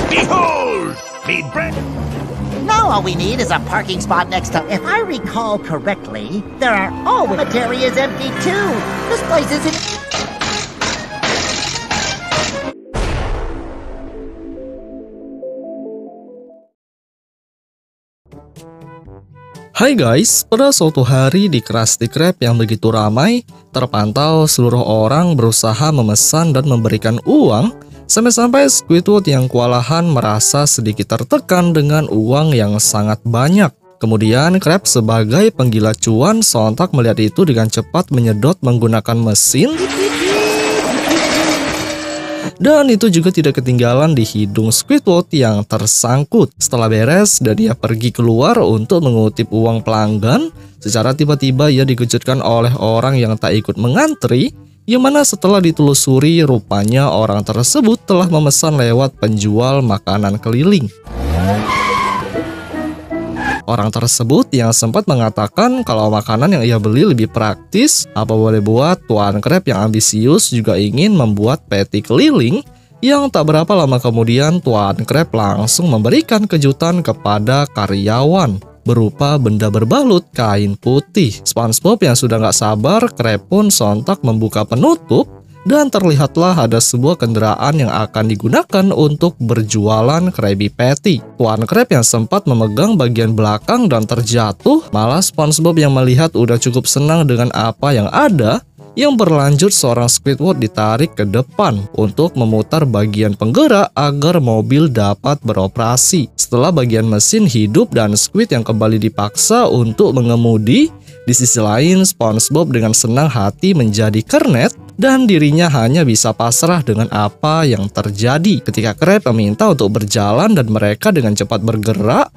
Behold! Me bread! Now all we need is a parking spot next to... If I recall correctly, there are... Oh, the area is empty too! This place isn't... Hai guys, pada suatu hari di Krusty Krab yang begitu ramai, terpantau seluruh orang berusaha memesan dan memberikan uang, sampai-sampai Squidward yang kewalahan merasa sedikit tertekan dengan uang yang sangat banyak. Kemudian Krab sebagai penggila cuan sontak melihat itu dengan cepat menyedot menggunakan mesin. Dan itu juga tidak ketinggalan di hidung Squidward yang tersangkut. Setelah beres dan dia pergi keluar untuk mengutip uang pelanggan, secara tiba-tiba ia dikejutkan oleh orang yang tak ikut mengantri, yang mana setelah ditelusuri rupanya orang tersebut telah memesan lewat penjual makanan keliling. Orang tersebut yang sempat mengatakan kalau makanan yang ia beli lebih praktis, apa boleh buat Tuan Krab yang ambisius juga ingin membuat patty keliling, yang tak berapa lama kemudian Tuan Krab langsung memberikan kejutan kepada karyawan berupa benda berbalut kain putih. SpongeBob yang sudah gak sabar, Krab pun sontak membuka penutup, dan terlihatlah ada sebuah kendaraan yang akan digunakan untuk berjualan Krabby Patty. Tuan Krab yang sempat memegang bagian belakang dan terjatuh, malah SpongeBob yang melihat udah cukup senang dengan apa yang ada, yang berlanjut seorang Squidward ditarik ke depan untuk memutar bagian penggerak agar mobil dapat beroperasi. Setelah bagian mesin hidup dan Squid yang kembali dipaksa untuk mengemudi, di sisi lain SpongeBob dengan senang hati menjadi kernet dan dirinya hanya bisa pasrah dengan apa yang terjadi ketika Krab meminta untuk berjalan dan mereka dengan cepat bergerak.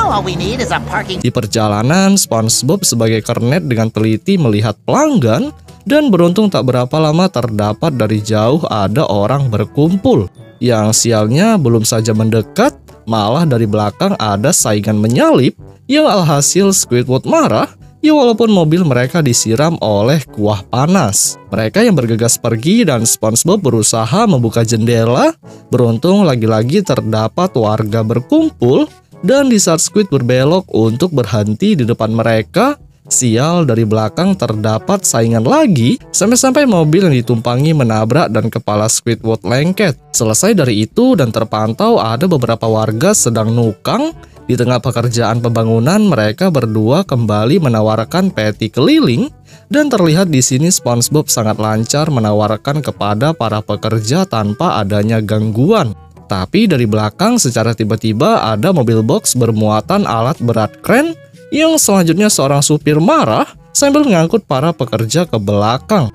All we need is a parking... Di perjalanan, SpongeBob sebagai kernet dengan teliti melihat pelanggan dan beruntung tak berapa lama terdapat dari jauh ada orang berkumpul. Yang sialnya belum saja mendekat, malah dari belakang ada saingan menyalip yang alhasil Squidward marah. Ya walaupun mobil mereka disiram oleh kuah panas. Mereka yang bergegas pergi dan SpongeBob berusaha membuka jendela. Beruntung lagi-lagi terdapat warga berkumpul. Dan di saat Squid berbelok untuk berhenti di depan mereka, sial dari belakang terdapat saingan lagi. Sampai-sampai mobil yang ditumpangi menabrak dan kepala Squidward lengket. Selesai dari itu dan terpantau ada beberapa warga sedang nukang. Di tengah pekerjaan pembangunan, mereka berdua kembali menawarkan patty keliling, dan terlihat di sini SpongeBob sangat lancar menawarkan kepada para pekerja tanpa adanya gangguan. Tapi dari belakang secara tiba-tiba ada mobil box bermuatan alat berat kren, yang selanjutnya seorang supir marah sambil mengangkut para pekerja ke belakang.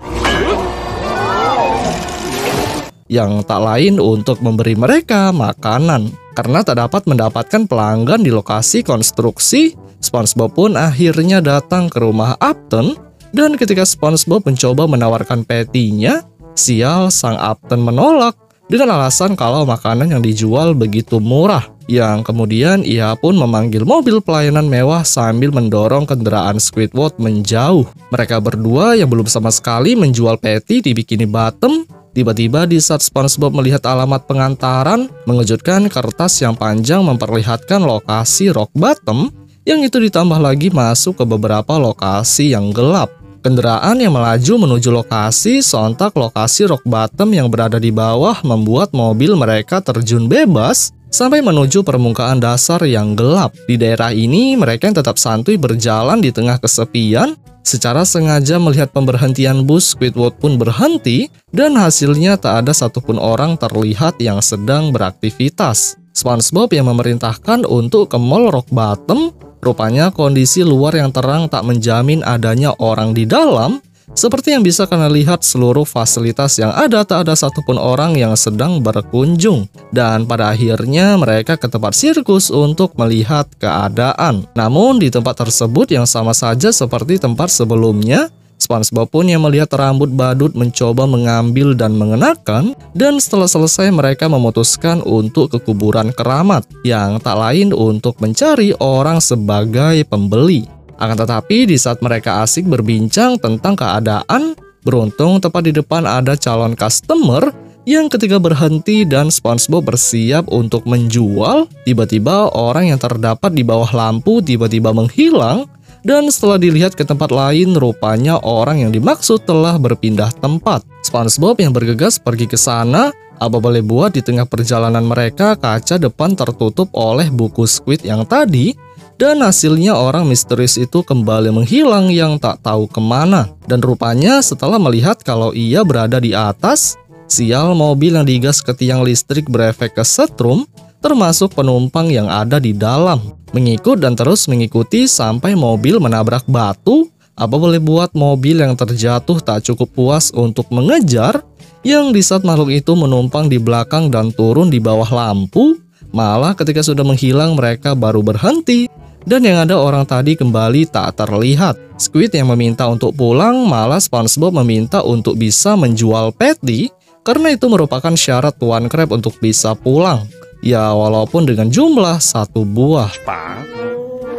Yang tak lain untuk memberi mereka makanan. Karena tak dapat mendapatkan pelanggan di lokasi konstruksi, SpongeBob pun akhirnya datang ke rumah Upton. Dan ketika SpongeBob mencoba menawarkan patty-nya, sial sang Upton menolak dengan alasan kalau makanan yang dijual begitu murah. Yang kemudian ia pun memanggil mobil pelayanan mewah sambil mendorong kendaraan Squidward menjauh. Mereka berdua yang belum sama sekali menjual patty di Bikini Bottom. Tiba-tiba di saat SpongeBob melihat alamat pengantaran, mengejutkan kertas yang panjang memperlihatkan lokasi Rock Bottom, yang itu ditambah lagi masuk ke beberapa lokasi yang gelap. Kendaraan yang melaju menuju lokasi, sontak lokasi Rock Bottom yang berada di bawah membuat mobil mereka terjun bebas sampai menuju permukaan dasar yang gelap. Di daerah ini, mereka yang tetap santuy berjalan di tengah kesepian. Secara sengaja melihat pemberhentian bus, Squidward pun berhenti dan hasilnya tak ada satupun orang terlihat yang sedang beraktivitas. SpongeBob yang memerintahkan untuk ke Mall Rock Bottom. Rupanya kondisi luar yang terang tak menjamin adanya orang di dalam. Seperti yang bisa kalian lihat, seluruh fasilitas yang ada tak ada satupun orang yang sedang berkunjung. Dan pada akhirnya mereka ke tempat sirkus untuk melihat keadaan. Namun di tempat tersebut yang sama saja seperti tempat sebelumnya, SpongeBob pun yang melihat rambut badut mencoba mengambil dan mengenakan, dan setelah selesai mereka memutuskan untuk ke kuburan keramat, yang tak lain untuk mencari orang sebagai pembeli. Akan tetapi di saat mereka asik berbincang tentang keadaan, beruntung tepat di depan ada calon customer yang ketika berhenti dan SpongeBob bersiap untuk menjual, tiba-tiba orang yang terdapat di bawah lampu tiba-titiba menghilang, dan setelah dilihat ke tempat lain, rupanya orang yang dimaksud telah berpindah tempat. SpongeBob yang bergegas pergi ke sana. Apa boleh buat di tengah perjalanan mereka, kaca depan tertutup oleh buku Squid yang tadi, dan hasilnya orang misterius itu kembali menghilang yang tak tahu kemana. Dan rupanya setelah melihat kalau ia berada di atas, sial, mobil yang digas ke tiang listrik berefek kesetrum, termasuk penumpang yang ada di dalam. Mengikut dan terus mengikuti sampai mobil menabrak batu. Apa boleh buat mobil yang terjatuh tak cukup puas untuk mengejar, yang di saat makhluk itu menumpang di belakang dan turun di bawah lampu, malah ketika sudah menghilang mereka baru berhenti. Dan yang ada orang tadi kembali tak terlihat. Squid yang meminta untuk pulang, malah SpongeBob meminta untuk bisa menjual patty, karena itu merupakan syarat Tuan Crab untuk bisa pulang. Ya, walaupun dengan jumlah 1 buah. Bob,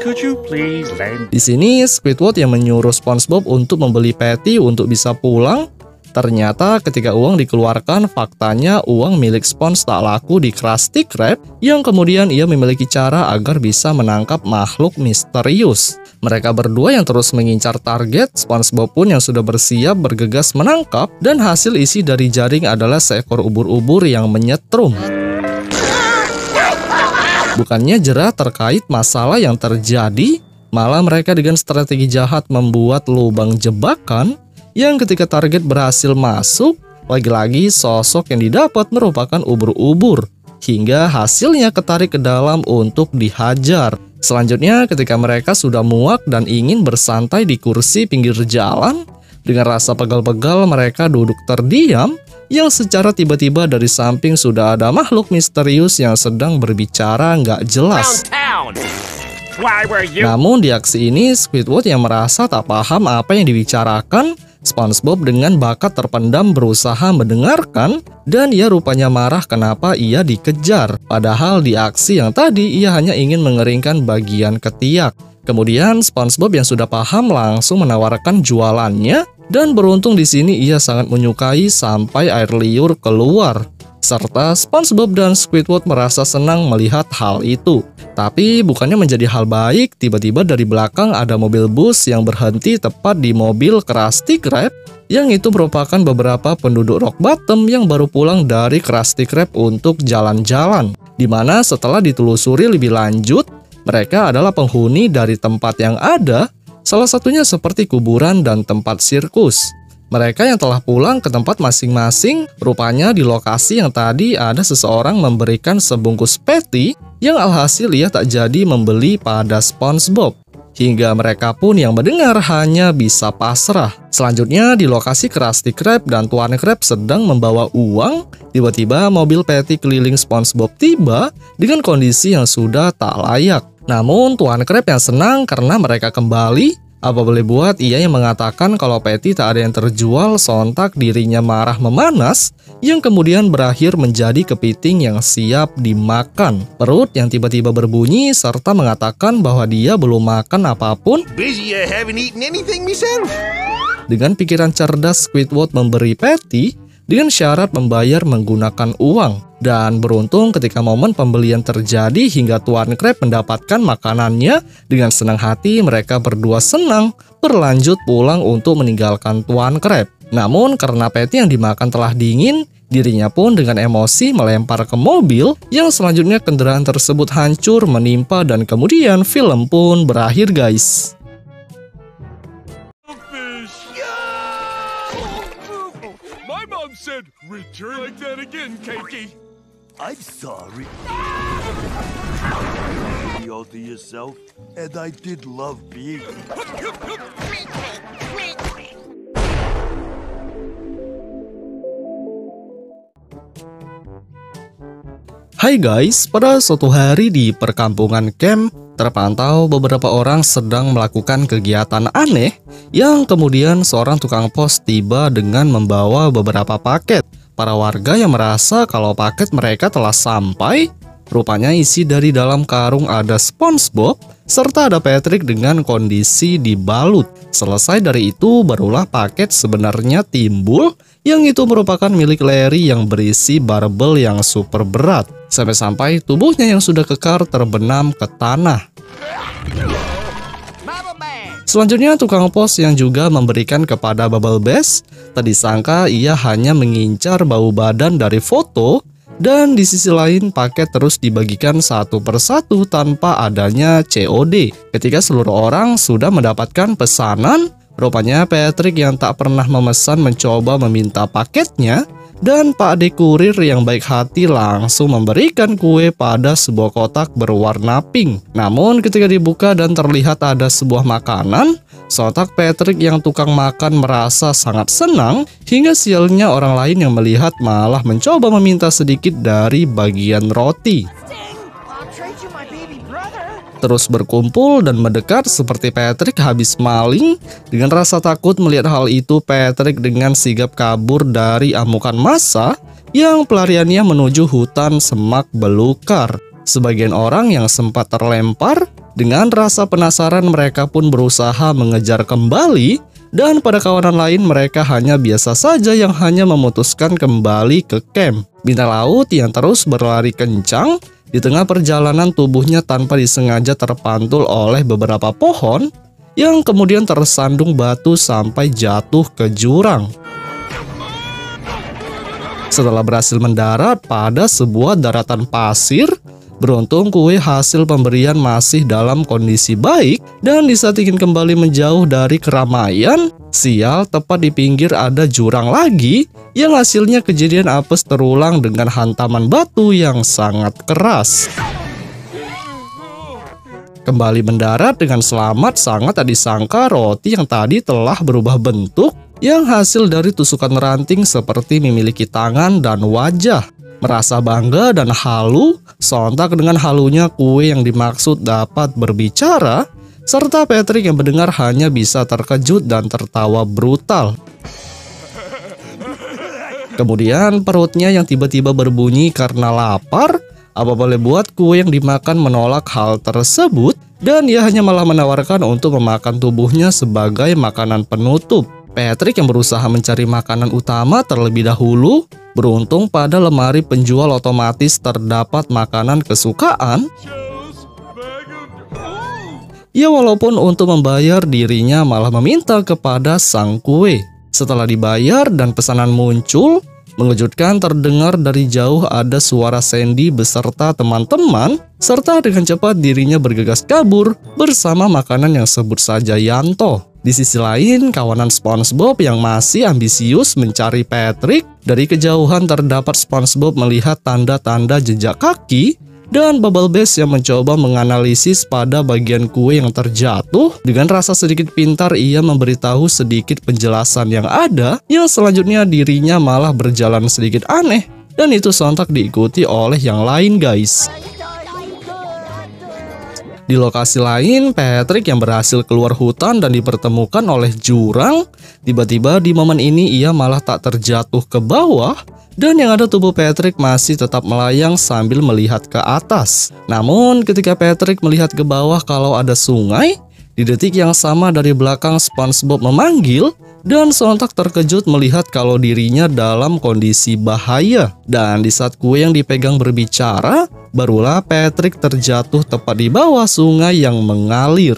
could you please lend? Di sini Squidward yang menyuruh SpongeBob untuk membeli patty untuk bisa pulang. Ternyata ketika uang dikeluarkan, faktanya uang milik Sponge tak laku di Krusty Krab, yang kemudian ia memiliki cara agar bisa menangkap makhluk misterius. Mereka berdua yang terus mengincar target, SpongeBob pun yang sudah bersiap bergegas menangkap, dan hasil isi dari jaring adalah seekor ubur-ubur yang menyetrum. Bukannya jerah terkait masalah yang terjadi, malah mereka dengan strategi jahat membuat lubang jebakan, yang ketika target berhasil masuk, lagi-lagi sosok yang didapat merupakan ubur-ubur, hingga hasilnya ketarik ke dalam untuk dihajar. Selanjutnya ketika mereka sudah muak dan ingin bersantai di kursi pinggir jalan, dengan rasa pegal-pegal mereka duduk terdiam, yang secara tiba-tiba dari samping sudah ada makhluk misterius yang sedang berbicara nggak jelas. Namun di aksi ini Squidward yang merasa tak paham apa yang dibicarakan, SpongeBob dengan bakat terpendam berusaha mendengarkan, dan ia rupanya marah kenapa ia dikejar. Padahal di aksi yang tadi ia hanya ingin mengeringkan bagian ketiak. Kemudian SpongeBob yang sudah paham langsung menawarkan jualannya, dan beruntung di sini ia sangat menyukai sampai air liur keluar. Serta SpongeBob dan Squidward merasa senang melihat hal itu. Tapi bukannya menjadi hal baik, tiba-tiba dari belakang ada mobil bus yang berhenti tepat di mobil Krusty Krab, yang itu merupakan beberapa penduduk Rock Bottom yang baru pulang dari Krusty Krab untuk jalan-jalan. Dimana setelah ditelusuri lebih lanjut, mereka adalah penghuni dari tempat yang ada, salah satunya seperti kuburan dan tempat sirkus. Mereka yang telah pulang ke tempat masing-masing, rupanya di lokasi yang tadi ada seseorang memberikan sebungkus patty yang alhasil ia tak jadi membeli pada SpongeBob. Hingga mereka pun yang mendengar hanya bisa pasrah. Selanjutnya di lokasi Krusty Krab dan Tuan Crab sedang membawa uang, tiba-tiba mobil patty keliling SpongeBob tiba dengan kondisi yang sudah tak layak. Namun Tuan Crab yang senang karena mereka kembali. Apa boleh buat ia yang mengatakan kalau patty tak ada yang terjual, sontak dirinya marah memanas, yang kemudian berakhir menjadi kepiting yang siap dimakan. Perut yang tiba-tiba berbunyi serta mengatakan bahwa dia belum makan apapun. Busy, I haven't eaten anything myself. Dengan pikiran cerdas, Squidward memberi patty dengan syarat membayar menggunakan uang. Dan beruntung ketika momen pembelian terjadi hingga Tuan Crab mendapatkan makanannya, dengan senang hati mereka berdua senang berlanjut pulang untuk meninggalkan Tuan Crab. Namun karena patty yang dimakan telah dingin, dirinya pun dengan emosi melempar ke mobil, yang selanjutnya kendaraan tersebut hancur menimpa dan kemudian film pun berakhir guys. My mom said, return like that again, Cakey. I'm sorry. Be all to yourself, and I did love being. Hai guys, pada suatu hari di perkampungan camp, terpantau beberapa orang sedang melakukan kegiatan aneh, yang kemudian seorang tukang pos tiba dengan membawa beberapa paket. Para warga yang merasa kalau paket mereka telah sampai, rupanya isi dari dalam karung ada SpongeBob, serta ada Patrick dengan kondisi dibalut. Selesai dari itu, barulah paket sebenarnya timbul, yang itu merupakan milik Larry yang berisi barbel yang super berat, sampai-sampai tubuhnya yang sudah kekar terbenam ke tanah. Selanjutnya tukang pos yang juga memberikan kepada Bubble Bass, tadi sangka ia hanya mengincar bau badan dari foto, dan di sisi lain paket terus dibagikan satu persatu tanpa adanya COD. Ketika seluruh orang sudah mendapatkan pesanan, rupanya Patrick yang tak pernah memesan mencoba meminta paketnya, dan Pak De Kurir yang baik hati langsung memberikan kue pada sebuah kotak berwarna pink. Namun ketika dibuka dan terlihat ada sebuah makanan, sontak Patrick yang tukang makan merasa sangat senang, hingga sialnya orang lain yang melihat malah mencoba meminta sedikit dari bagian roti. Terus berkumpul dan mendekat seperti Patrick habis maling. Dengan rasa takut melihat hal itu, Patrick dengan sigap kabur dari amukan massa yang pelariannya menuju hutan semak belukar. Sebagian orang yang sempat terlempar, dengan rasa penasaran mereka pun berusaha mengejar kembali, dan pada kawanan lain mereka hanya biasa saja yang hanya memutuskan kembali ke camp. Bintang laut yang terus berlari kencang. Di tengah perjalanan tubuhnya tanpa disengaja terpantul oleh beberapa pohon yang kemudian tersandung batu sampai jatuh ke jurang. Setelah berhasil mendarat pada sebuah daratan pasir, beruntung kue hasil pemberian masih dalam kondisi baik, dan di saat ingin kembali menjauh dari keramaian, sial tepat di pinggir ada jurang lagi yang hasilnya kejadian apes terulang dengan hantaman batu yang sangat keras. Kembali mendarat dengan selamat, sangat tak disangka roti yang tadi telah berubah bentuk, yang hasil dari tusukan ranting seperti memiliki tangan dan wajah. Merasa bangga dan halu, sontak dengan halunya kue yang dimaksud dapat berbicara, serta Patrick yang mendengar hanya bisa terkejut dan tertawa brutal. Kemudian perutnya yang tiba-tiba berbunyi karena lapar. Apa boleh buat, kue yang dimakan menolak hal tersebut, dan ia hanya malah menawarkan untuk memakan tubuhnya sebagai makanan penutup. Patrick yang berusaha mencari makanan utama terlebih dahulu. Beruntung pada lemari penjual otomatis terdapat makanan kesukaan. Ya, walaupun untuk membayar dirinya malah meminta kepada sang kue. Setelah dibayar dan pesanan muncul, mengejutkan terdengar dari jauh ada suara Sandy beserta teman-teman, serta dengan cepat dirinya bergegas kabur bersama makanan yang sebut saja Yanto. Di sisi lain, kawanan SpongeBob yang masih ambisius mencari Patrick. Dari kejauhan terdapat SpongeBob melihat tanda-tanda jejak kaki, dan Bubble Bass yang mencoba menganalisis pada bagian kue yang terjatuh. Dengan rasa sedikit pintar, ia memberitahu sedikit penjelasan yang ada, yang selanjutnya dirinya malah berjalan sedikit aneh, dan itu sontak diikuti oleh yang lain, guys. Di lokasi lain, Patrick yang berhasil keluar hutan dan dipertemukan oleh jurang. Tiba-tiba di momen ini ia malah tak terjatuh ke bawah, dan yang ada tubuh Patrick masih tetap melayang sambil melihat ke atas. Namun ketika Patrick melihat ke bawah kalau ada sungai, di detik yang sama dari belakang SpongeBob memanggil, dan sontak terkejut melihat kalau dirinya dalam kondisi bahaya. Dan di saat kue yang dipegang berbicara, barulah Patrick terjatuh tepat di bawah sungai yang mengalir.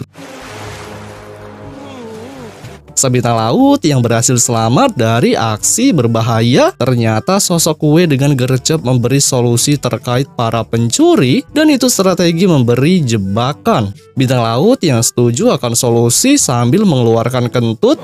Sang bintang laut yang berhasil selamat dari aksi berbahaya, ternyata sosok kue dengan gercep memberi solusi terkait para pencuri, dan itu strategi memberi jebakan. Bintang laut yang setuju akan solusi sambil mengeluarkan kentut.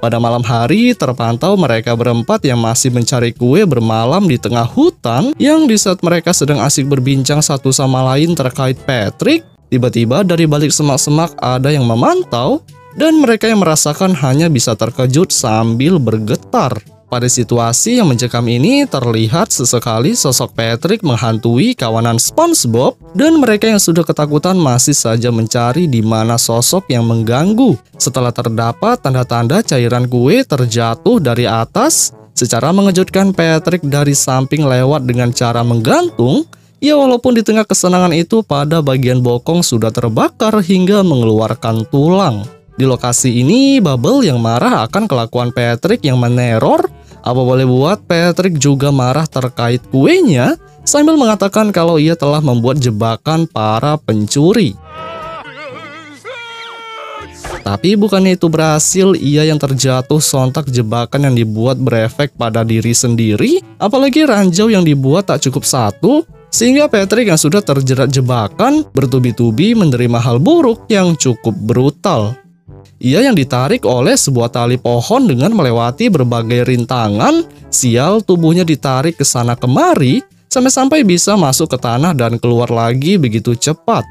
Pada malam hari terpantau mereka berempat yang masih mencari kue bermalam di tengah hutan, yang di saat mereka sedang asik berbincang satu sama lain terkait Patrick, tiba-tiba dari balik semak-semak ada yang memantau, dan mereka yang merasakan hanya bisa terkejut sambil bergetar. Pada situasi yang mencekam ini terlihat sesekali sosok Patrick menghantui kawanan SpongeBob, dan mereka yang sudah ketakutan masih saja mencari di mana sosok yang mengganggu. Setelah terdapat tanda-tanda cairan kue terjatuh dari atas, secara mengejutkan Patrick dari samping lewat dengan cara menggantung. Ya, walaupun di tengah kesenangan itu pada bagian bokong sudah terbakar hingga mengeluarkan tulang. Di lokasi ini, Bubble yang marah akan kelakuan Patrick yang meneror. Apa boleh buat Patrick juga marah terkait kuenya, sambil mengatakan kalau ia telah membuat jebakan para pencuri. Tapi bukannya itu berhasil, ia yang terjatuh sontak jebakan yang dibuat berefek pada diri sendiri. Apalagi ranjau yang dibuat tak cukup satu, sehingga Patrick yang sudah terjerat jebakan bertubi-tubi menerima hal buruk yang cukup brutal. Ia yang ditarik oleh sebuah tali pohon dengan melewati berbagai rintangan. Sial, tubuhnya ditarik ke sana kemari sampai-sampai bisa masuk ke tanah dan keluar lagi begitu cepat.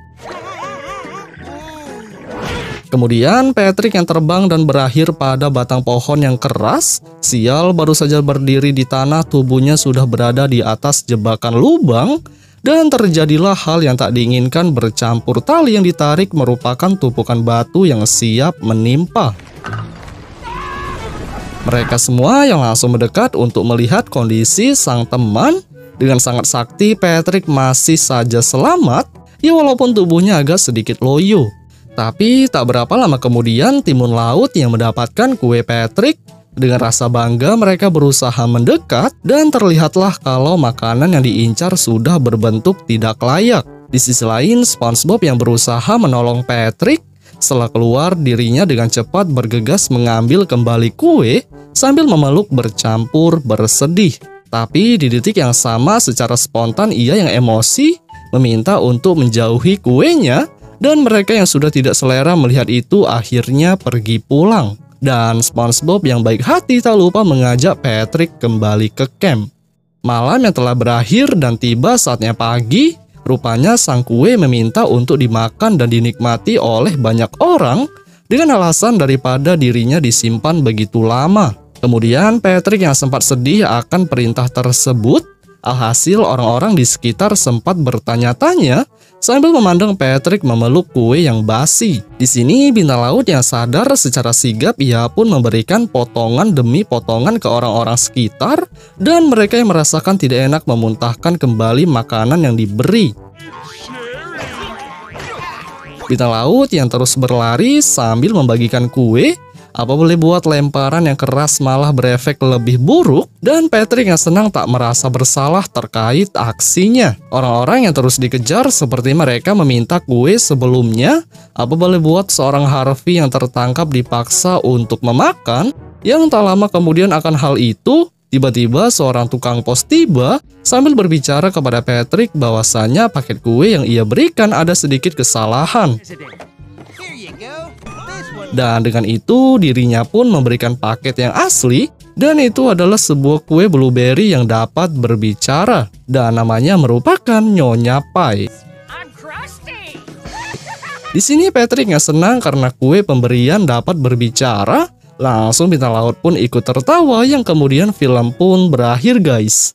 Kemudian Patrick yang terbang dan berakhir pada batang pohon yang keras. Sial, baru saja berdiri di tanah, tubuhnya sudah berada di atas jebakan lubang. Dan terjadilah hal yang tak diinginkan, bercampur tali yang ditarik merupakan tumpukan batu yang siap menimpa. Mereka semua yang langsung mendekat untuk melihat kondisi sang teman. Dengan sangat sakti, Patrick masih saja selamat, ya walaupun tubuhnya agak sedikit loyo. Tapi tak berapa lama kemudian, timun laut yang mendapatkan kue Patrick. Dengan rasa bangga mereka berusaha mendekat dan terlihatlah kalau makanan yang diincar sudah berbentuk tidak layak. Di sisi lain, SpongeBob yang berusaha menolong Patrick. Setelah keluar, dirinya dengan cepat bergegas mengambil kembali kue sambil memeluk bercampur bersedih. Tapi di detik yang sama secara spontan ia yang emosi meminta untuk menjauhi kuenya, dan mereka yang sudah tidak selera melihat itu akhirnya pergi pulang. Dan SpongeBob yang baik hati tak lupa mengajak Patrick kembali ke camp. Malam yang telah berakhir dan tiba saatnya pagi, rupanya sang kue meminta untuk dimakan dan dinikmati oleh banyak orang dengan alasan daripada dirinya disimpan begitu lama. Kemudian Patrick yang sempat sedih akan perintah tersebut, alhasil orang-orang di sekitar sempat bertanya-tanya sambil memandang Patrick memeluk kue yang basi. Di sini bintang laut yang sadar secara sigap, ia pun memberikan potongan demi potongan ke orang-orang sekitar, dan mereka yang merasakan tidak enak memuntahkan kembali makanan yang diberi. Bintang laut yang terus berlari sambil membagikan kue. Apa boleh buat lemparan yang keras malah berefek lebih buruk, dan Patrick yang senang tak merasa bersalah terkait aksinya. Orang-orang yang terus dikejar seperti mereka meminta kue sebelumnya. Apa boleh buat seorang Harvey yang tertangkap dipaksa untuk memakan. Yang tak lama kemudian akan hal itu, tiba-tiba seorang tukang pos tiba sambil berbicara kepada Patrick bahwasanya paket kue yang ia berikan ada sedikit kesalahan. Dan dengan itu dirinya pun memberikan paket yang asli, dan itu adalah sebuah kue blueberry yang dapat berbicara, dan namanya merupakan Nyonya Pie. Di sini Patrick nggak senang karena kue pemberian dapat berbicara. Langsung bintang laut pun ikut tertawa, yang kemudian film pun berakhir guys.